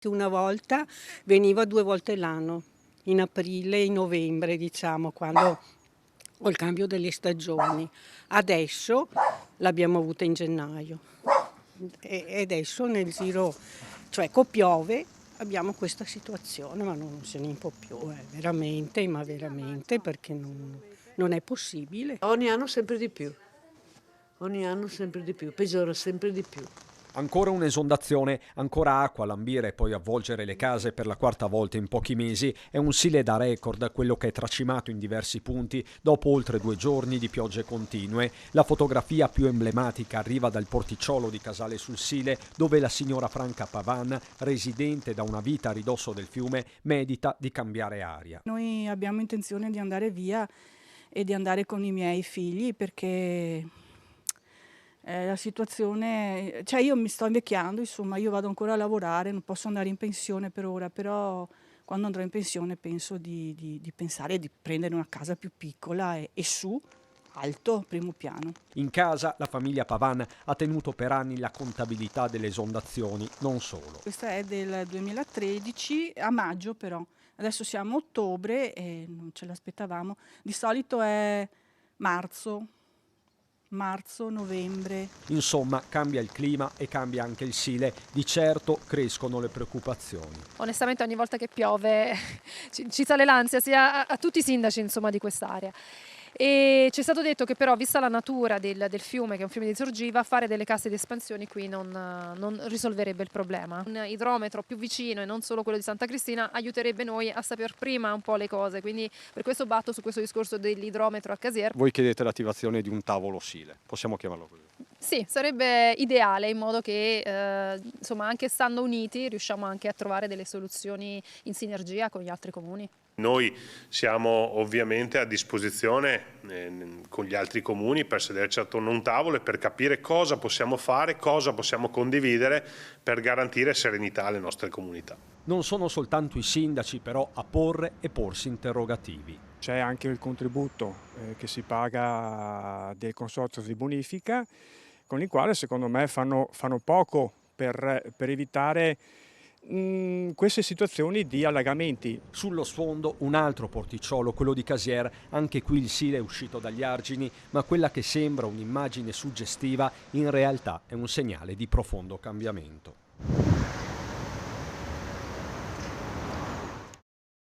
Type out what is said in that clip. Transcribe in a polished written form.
Una volta veniva 2 volte l'anno, in aprile e in novembre, diciamo, quando col cambio delle stagioni. Adesso l'abbiamo avuta in gennaio e adesso nel giro, cioè piove, abbiamo questa situazione, ma non se ne può più, veramente, ma veramente, perché non è possibile. Ogni anno sempre di più, peggiora sempre di più. Ancora un'esondazione, ancora acqua a lambire e poi avvolgere le case per la quarta volta in pochi mesi. È un Sile da record, quello che è tracimato in diversi punti dopo oltre 2 giorni di piogge continue. La fotografia più emblematica arriva dal porticciolo di Casale sul Sile, dove la signora Franca Pavan, residente da una vita a ridosso del fiume, medita di cambiare aria. Noi abbiamo intenzione di andare via e di andare con i miei figli perché la situazione, cioè io mi sto invecchiando, insomma, io vado ancora a lavorare, non posso andare in pensione per ora, però quando andrò in pensione penso di pensare di prendere una casa più piccola e su, alto, primo piano. In casa la famiglia Pavan ha tenuto per anni la contabilità delle esondazioni, non solo. Questa è del 2013, a maggio però, adesso siamo a ottobre e non ce l'aspettavamo, di solito è marzo, novembre. Insomma, cambia il clima e cambia anche il Sile. Di certo crescono le preoccupazioni. Onestamente ogni volta che piove ci sale l'ansia sia a tutti i sindaci, insomma, di quest'area. E ci è stato detto che però, vista la natura del fiume, che è un fiume di sorgiva, fare delle casse di espansione qui non risolverebbe il problema. Un idrometro più vicino e non solo quello di Santa Cristina aiuterebbe noi a saper prima un po' le cose, quindi per questo batto su questo discorso dell'idrometro a Casier. Voi chiedete l'attivazione di un tavolo Sile, possiamo chiamarlo così? Sì, sarebbe ideale, in modo che insomma, anche stando uniti riusciamo anche a trovare delle soluzioni in sinergia con gli altri comuni. Noi siamo ovviamente a disposizione con gli altri comuni per sederci attorno a un tavolo e per capire cosa possiamo fare, cosa possiamo condividere per garantire serenità alle nostre comunità. Non sono soltanto i sindaci però a porre e porsi interrogativi. C'è anche il contributo che si paga del consorzio di bonifica, con il quale secondo me fanno poco per evitare queste situazioni di allagamenti. Sullo sfondo un altro porticciolo, quello di Casier. Anche qui il Sile è uscito dagli argini, ma quella che sembra un'immagine suggestiva in realtà è un segnale di profondo cambiamento.